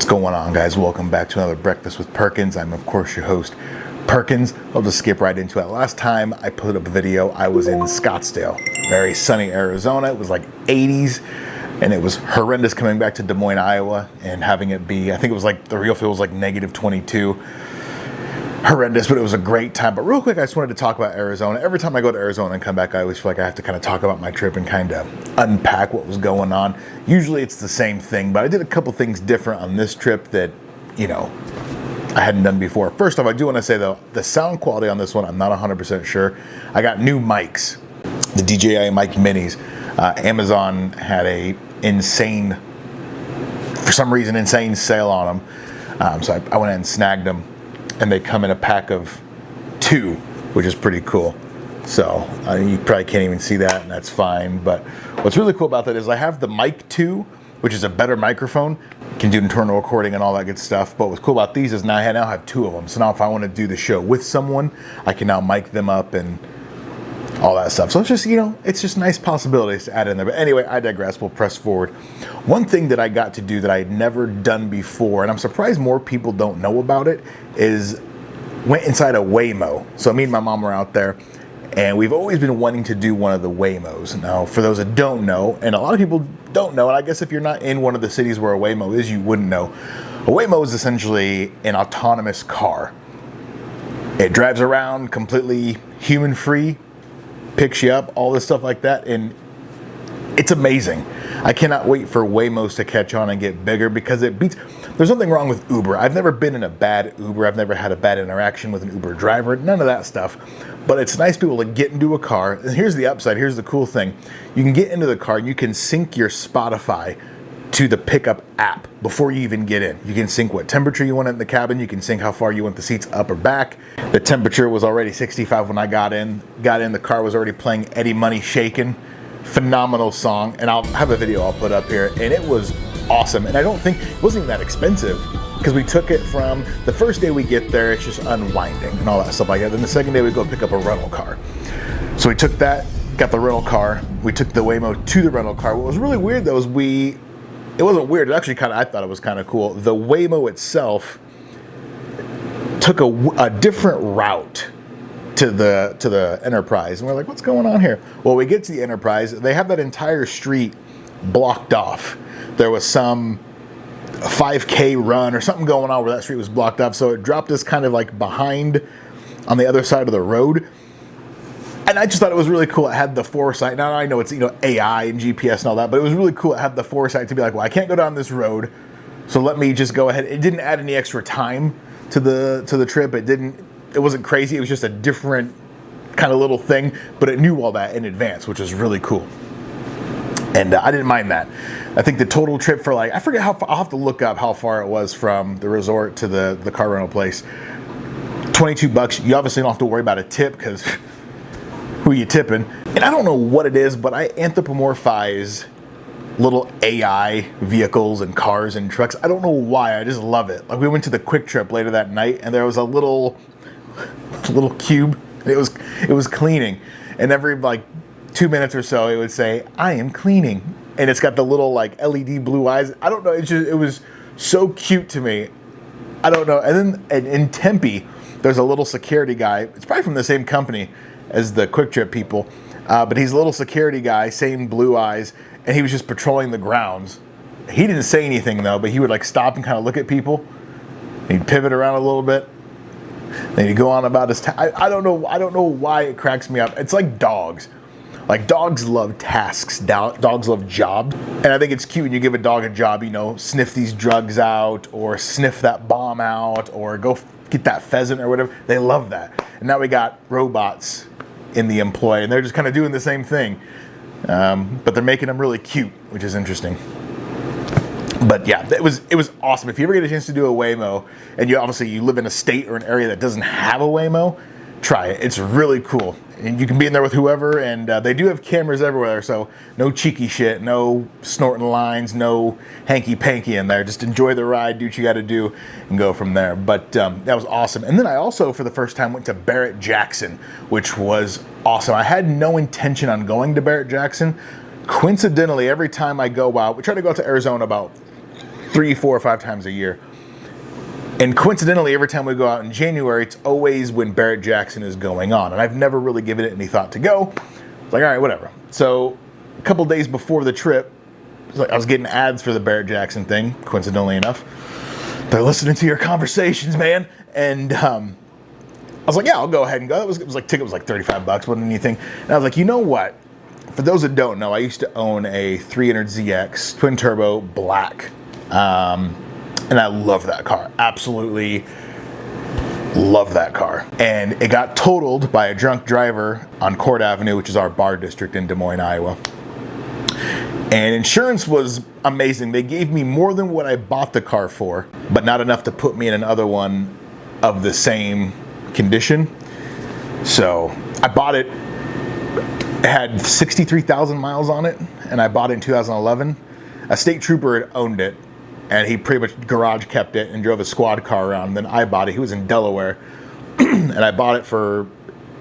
going on, guys? Welcome back to another Breakfast with Perkins. I'm of course your host, Perkins. I'll just skip right into it. Last time I put up a video, I was in Scottsdale, very sunny Arizona. It was like 80s and it was horrendous coming back to Des Moines, Iowa, and having it be, I think it was like, the real feel was like negative 22. Horrendous, but it was a great time. But real quick, I just wanted to talk about Arizona. Every time I go to Arizona and come back, I always feel like I have to kind of talk about my trip and kind of unpack what was going on. Usually it's the same thing, but I did a couple things different on this trip that, you know, I hadn't done before. First off, I do want to say though, the sound quality on this one, I'm not 100% sure. I got new mics, the DJI mic minis. Amazon had a insane, for some reason, insane sale on them. So I went ahead and snagged them. And they come in a pack of 2, which is pretty cool. So you probably can't even see that, and that's fine. But what's really cool about that is I have the mic 2, which is a better microphone. Can do internal recording and all that good stuff. But what's cool about these is now I now have 2 of them. So now if I want to do the show with someone, I can now mic them up and all that stuff. So it's just, you know, it's just nice possibilities to add in there. But anyway, I digress. We'll press forward. One thing that I got to do that I had never done before, and I'm surprised more people don't know about it, is went inside a WAYMO. So me and my mom were out there, and we've always been wanting to do one of the WAYMOs. Now, for those that don't know, and a lot of people don't know, and I guess if you're not in one of the cities where a WAYMO is, you wouldn't know. A WAYMO is essentially an autonomous car. It drives around completely human-free, picks you up, all this stuff like that, and it's amazing. I cannot wait for WAYMOs to catch on and get bigger because it beats. There's nothing wrong with Uber. I've never been in a bad Uber. I've never had a bad interaction with an Uber driver. None of that stuff. But it's nice to be able to get into a car. And here's the upside. Here's the cool thing. You can get into the car and you can sync your Spotify to the pickup app before you even get in. You can sync what temperature you want in the cabin. You can sync how far you want the seats up or back. The temperature was already 65 when I got in. The car was already playing Eddie Money Shakin'. Phenomenal song, and I'll have a video I'll put up here, and it was awesome. And I don't think it wasn't even that expensive because we took it from the first day we get there, it's just unwinding and all that stuff like that. Then the second day we go pick up a rental car. So we took that, got the rental car, we took the WAYMO to the rental car. What was really weird though is it wasn't weird, it actually I thought it was kind of cool. The WAYMO itself took a different route to the Enterprise, and we're like, what's going on here? Well, we get to the Enterprise, they have that entire street blocked off. There was some 5K run or something going on where that street was blocked off, so it dropped us kind of like behind on the other side of the road. And I just thought it was really cool. It had the foresight. Now I know it's, you know, AI and GPS and all that, but it was really cool. It had the foresight to be like, well, I can't go down this road, so let me just go ahead. It didn't add any extra time to the trip. It wasn't crazy. It was just a different kind of little thing, but it knew all that in advance, which was really cool. And I didn't mind that. I think the total trip for like, I forget how far, I'll have to look up how far it was from the resort to the car rental place. $22. You obviously don't have to worry about a tip because who are you tipping? And I don't know what it is, but I anthropomorphize little AI vehicles and cars and trucks. I don't know why, I just love it. Like we went to the Quick Trip later that night and there was a little cube. It was cleaning, and every like 2 minutes or so it would say, I am cleaning, and it's got the little like LED blue eyes. I don't know, it was so cute to me. I don't know. And then in Tempe there's a little security guy. It's probably from the same company as the Quick Trip people, but he's a little security guy, same blue eyes, and he was just patrolling the grounds. He didn't say anything though, but he would like stop and kind of look at people. He'd pivot around a little bit. Then he'd go on about his I don't know why it cracks me up. It's like dogs. Like dogs love tasks. Dogs love jobs. And I think it's cute when you give a dog a job, you know, sniff these drugs out or sniff that bomb out or go get that pheasant or whatever. They love that. And now we got robots in the employ and they're just kind of doing the same thing. But they're making them really cute, which is interesting. But yeah, it was awesome. If you ever get a chance to do a WAYMO, and you live in a state or an area that doesn't have a WAYMO, try it. It's really cool. And you can be in there with whoever, and they do have cameras everywhere, so no cheeky shit, no snorting lines, no hanky-panky in there. Just enjoy the ride, do what you got to do, and go from there. But that was awesome. And then I also, for the first time, went to Barrett Jackson, which was awesome. I had no intention on going to Barrett Jackson. Coincidentally, every time I go out, we try to go out to Arizona about 3, 4, or 5 times a year. And coincidentally, every time we go out in January, it's always when Barrett Jackson is going on. And I've never really given it any thought to go. It's like, all right, whatever. So a couple days before the trip, I was getting ads for the Barrett Jackson thing, coincidentally enough. They're listening to your conversations, man. And I was like, yeah, I'll go ahead and go. It was like, ticket was like $35, wasn't anything. And I was like, you know what? For those that don't know, I used to own a 300ZX twin turbo black. And I love that car. Absolutely love that car. And it got totaled by a drunk driver on Court Avenue, which is our bar district in Des Moines, Iowa. And insurance was amazing. They gave me more than what I bought the car for, but not enough to put me in another one of the same condition. So I bought it. It had 63,000 miles on it, and I bought it in 2011. A state trooper had owned it, and he pretty much garage kept it and drove a squad car around. And then I bought it. He was in Delaware, and I bought it for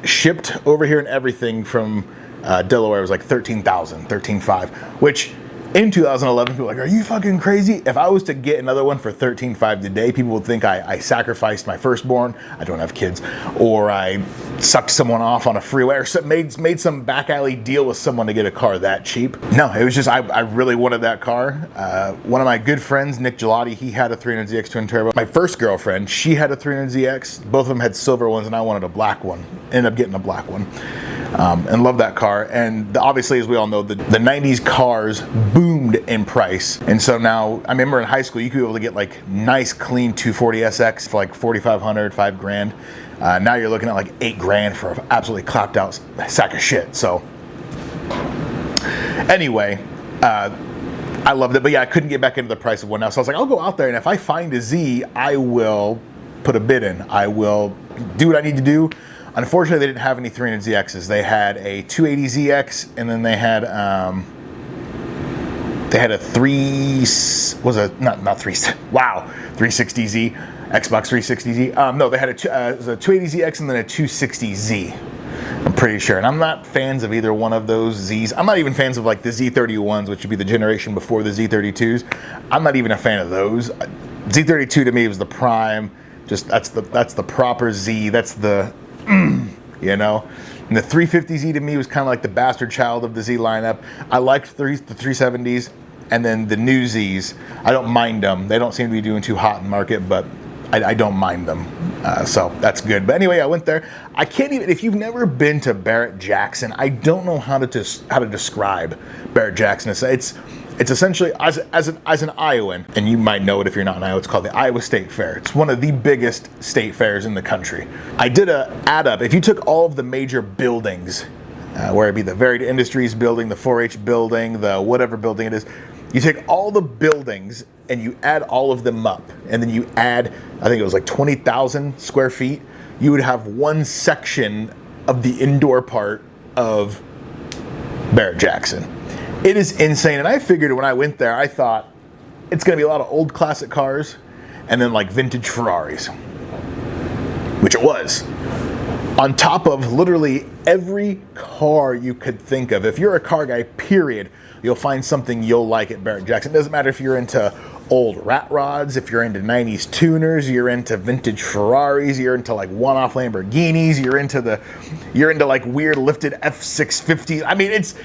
shipped over here and everything from Delaware. It was like $13,500, which in 2011, people were like, are you fucking crazy? If I was to get another one for $13,500 today, people would think I sacrificed my firstborn. I don't have kids. Or I sucked someone off on a freeway or made some back alley deal with someone to get a car that cheap. No, it was just, I really wanted that car. One of my good friends, Nick Gelati, he had a 300ZX twin turbo. My first girlfriend, she had a 300ZX. Both of them had silver ones and I wanted a black one. Ended up getting a black one. And love that car. And obviously, as we all know, the 90s cars boomed in price. And so now, I remember in high school, you could be able to get like nice, clean 240SX for like $4,500, $5,000. Now you're looking at like $8,000 for an absolutely clapped out sack of shit. So anyway, I loved it. But yeah, I couldn't get back into the price of one now. So I was like, I'll go out there, and if I find a Z, I will put a bid in. I will do what I need to do. Unfortunately, they didn't have any 300ZXs. They had a 280ZX, and then they had a not 360Z, Xbox 360Z. No, they had it was a 280ZX and then a 260Z. I'm pretty sure, and I'm not fans of either one of those Zs. I'm not even fans of like the Z31s, which would be the generation before the Z32s. I'm not even a fan of those. Z32 to me was the prime. Just that's the proper Z. That's the you know, and the 350Z to me was kind of like the bastard child of the Z lineup. I liked the 370s, and then the new Zs. I don't mind them. They don't seem to be doing too hot in the market, but I don't mind them. So that's good. But anyway, I went there. I can't even, if you've never been to Barrett Jackson, I don't know how to describe Barrett Jackson. It's essentially, as an Iowan, and you might know it if you're not in Iowa, it's called the Iowa State Fair. It's one of the biggest state fairs in the country. I did a add up. If you took all of the major buildings, where it be the Varied Industries building, the 4-H building, the whatever building it is, you take all the buildings and you add all of them up, and then you add, I think it was like 20,000 square feet, you would have one section of the indoor part of Barrett Jackson. It is insane, and I figured when I went there, I thought it's going to be a lot of old classic cars and then like vintage Ferraris, which it was. On top of literally every car you could think of. If you're a car guy, period, you'll find something you'll like at Barrett Jackson. It doesn't matter if you're into old rat rods, if you're into 90s tuners, you're into vintage Ferraris, you're into like one-off Lamborghinis, you're into like weird lifted F650s. I mean, it's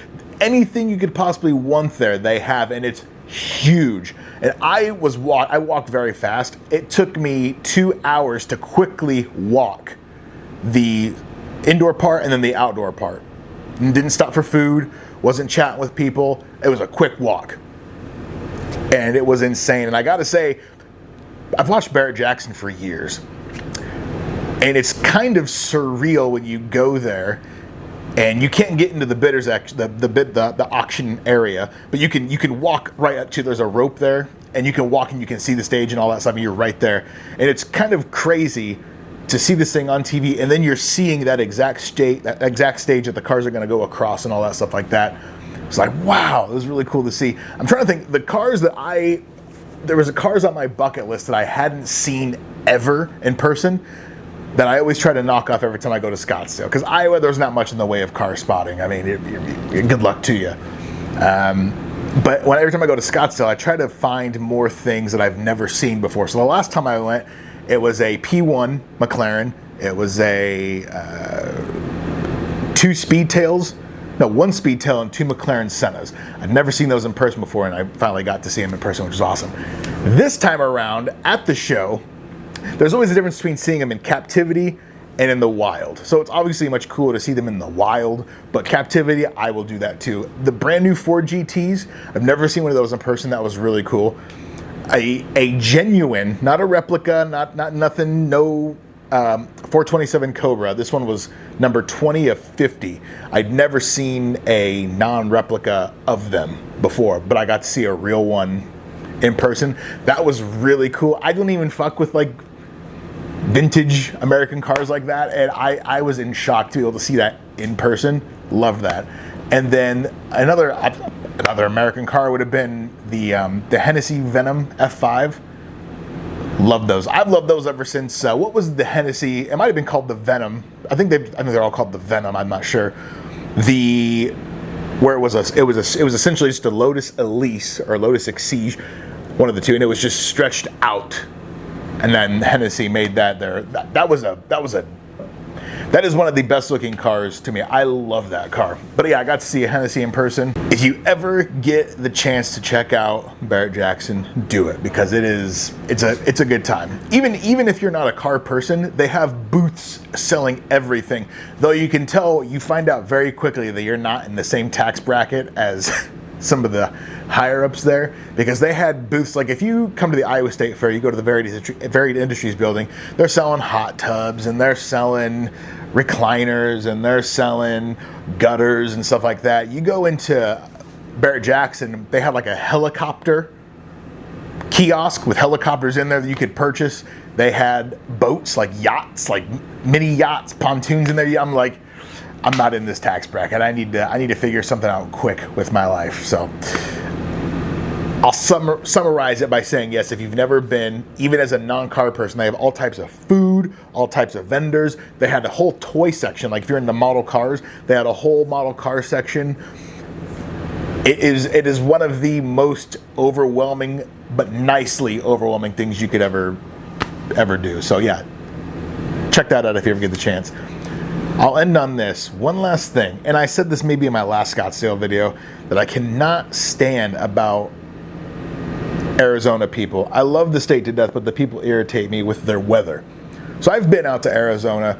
anything you could possibly want there, they have, and it's huge. And I walked very fast. It took me 2 hours to quickly walk the indoor part and then the outdoor part. And didn't stop for food, wasn't chatting with people. It was a quick walk. And it was insane. And I gotta say, I've watched Barrett Jackson for years. And it's kind of surreal when you go there. And you can't get into the bidders the auction area, but you can walk right up to, there's a rope there, and you can walk and you can see the stage and all that stuff, and you're right there. And it's kind of crazy to see this thing on TV, and then you're seeing that exact stage that the cars are going to go across and all that stuff like that. It's like, wow, it was really cool to see. I'm trying to think, the cars that there was cars on my bucket list that I hadn't seen ever in person, that I always try to knock off every time I go to Scottsdale. Because Iowa, there's not much in the way of car spotting. I mean, good luck to you. But every time I go to Scottsdale, I try to find more things that I've never seen before. So the last time I went, it was a P1 McLaren. It was a 2 Speedtails. No, 1 Speedtail and 2 McLaren Sennas. I'd never seen those in person before, and I finally got to see them in person, which was awesome. This time around, at the show, there's always a difference between seeing them in captivity and in the wild. So it's obviously much cooler to see them in the wild, but captivity, I will do that too. The brand new Ford GTs, I've never seen one of those in person. That was really cool. A genuine, not a replica, not nothing, no 427 Cobra. This one was number 20 of 50. I'd never seen a non-replica of them before, but I got to see a real one in person. That was really cool. I don't even fuck with like vintage American cars like that, and I was in shock to be able to see that in person. Loved that. And then another American car would have been the Hennessy Venom F5. Love those. I've loved those ever since. What was the Hennessy? It might have been called the Venom. I think they're all called the Venom. I'm not sure. Where it was essentially just a Lotus Elise or Lotus Exige, one of the two, and it was just stretched out. And then Hennessy made that there. That is one of the best looking cars to me. I love that car. But yeah, I got to see a Hennessy in person. If you ever get the chance to check out Barrett Jackson, do it, because it's a good time. Even if you're not a car person, they have booths selling everything. Though you find out very quickly that you're not in the same tax bracket as some of the higher ups there, because they had booths. Like if you come to the Iowa State Fair, you go to the Varied Industries building, they're selling hot tubs and they're selling recliners and they're selling gutters and stuff like that. You go into Barrett Jackson, they have like a helicopter kiosk with helicopters in there that you could purchase. They had boats, like yachts, like mini yachts, pontoons in there. I'm like, I'm not in this tax bracket. I need to figure something out quick with my life. So I'll summarize it by saying, yes, if you've never been, even as a non-car person, they have all types of food, all types of vendors. They had a whole toy section. Like if you're into model cars, they had a whole model car section. It is one of the most overwhelming, but nicely overwhelming things you could ever do. So yeah, check that out if you ever get the chance. I'll end on this one last thing, and I said this maybe in my last Scottsdale video, that I cannot stand about Arizona people. I love the state to death, but the people irritate me with their weather. So I've been out to Arizona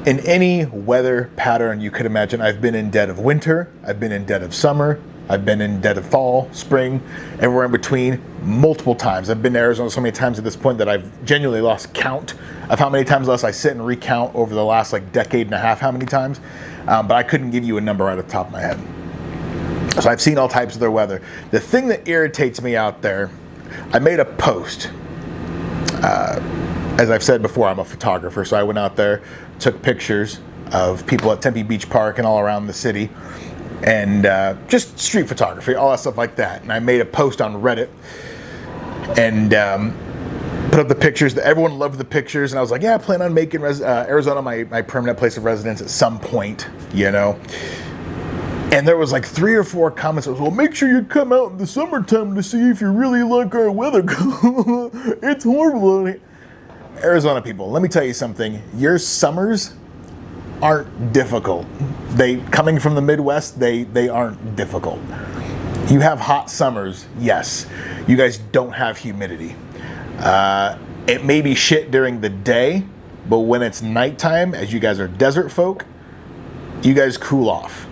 in any weather pattern you could imagine. I've been in dead of winter, I've been in dead of summer, I've been in dead of fall, spring, everywhere in between, multiple times. I've been to Arizona so many times at this point that I've genuinely lost count of how many times I sit and recount over the last like decade and a half how many times, but I couldn't give you a number right off the top of my head. So I've seen all types of their weather. The thing that irritates me out there, I made a post. As I've said before, I'm a photographer, so I went out there, took pictures of people at Tempe Beach Park and all around the city, and just street photography, all that stuff like that. And I made a post on Reddit and put up the pictures. Everyone loved the pictures, and I was like, yeah, I plan on making Arizona my permanent place of residence at some point, you know. And there was like 3 or 4 comments that was, well, make sure you come out in the summertime to see if you really like our weather. It's horrible. Arizona people, let me tell you something. Your summers aren't difficult. Coming from the Midwest, they aren't difficult. You have hot summers, yes. You guys don't have humidity. It may be shit during the day, but when it's nighttime, as you guys are desert folk, you guys cool off.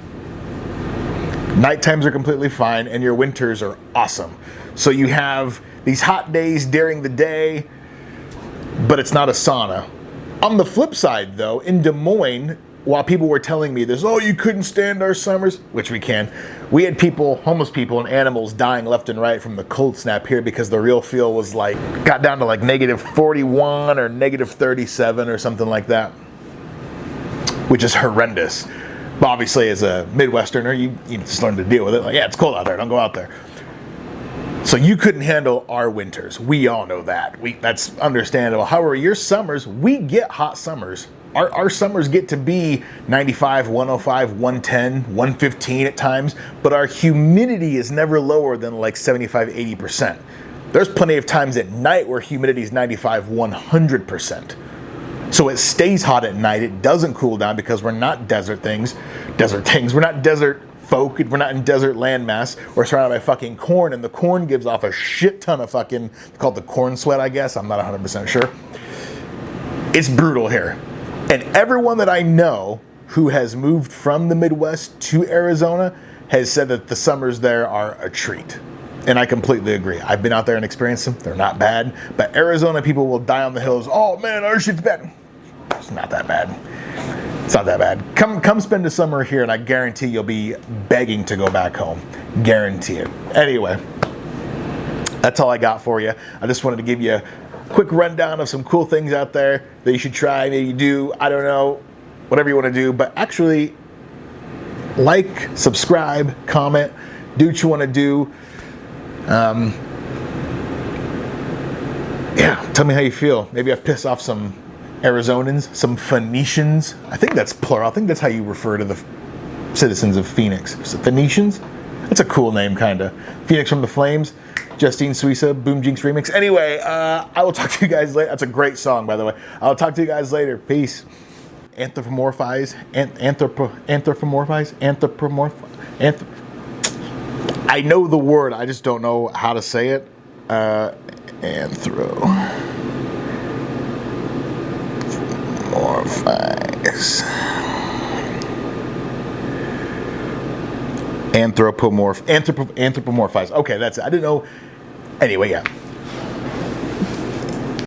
Night times are completely fine, and your winters are awesome. So you have these hot days during the day, but it's not a sauna. On the flip side, though, in Des Moines, while people were telling me this, oh, you couldn't stand our summers, which we can, we had people, homeless people and animals dying left and right from the cold snap here because the real feel was like, got down to like -41 or -37 or something like that, which is horrendous. But obviously, as a Midwesterner, you just learn to deal with it. Like, yeah, it's cold out there. Don't go out there. So you couldn't handle our winters. We all know that. That's understandable. However, your summers, we get hot summers. our summers get to be 95, 105, 110, 115 at times, but our humidity is never lower than like 75, 80%. There's plenty of times at night where humidity is 95, 100%. So it stays hot at night. It doesn't cool down because we're not desert things. We're not desert folk. We're not in desert landmass. We're surrounded by fucking corn, and the corn gives off a shit ton of fucking, called the corn sweat, I guess. I'm not 100% sure. It's brutal here. And everyone that I know who has moved from the Midwest to Arizona has said that the summers there are a treat. And I completely agree. I've been out there and experienced them. They're not bad. But Arizona people will die on the hills. Oh man, our shit's bad. It's not that bad. It's not that bad. Come spend the summer here and I guarantee you'll be begging to go back home. Guarantee it. Anyway, that's all I got for you. I just wanted to give you a quick rundown of some cool things out there that you should try, maybe do, I don't know, whatever you want to do. But actually, like, subscribe, comment, do what you want to do. Yeah, tell me how you feel. Maybe I've pissed off some Arizonans, some Phoenicians. I think that's plural. I think that's how you refer to the citizens of Phoenix. Is it Phoenicians? That's a cool name, kind of. Phoenix from the Flames, Justine Suissa, Boom Jinx remix. Anyway, I will talk to you guys later. That's a great song, by the way. I'll talk to you guys later. Peace. Anthropomorphize. I know the word, I just don't know how to say it. Anthropomorphize. Okay, that's it. I didn't know. Anyway, yeah.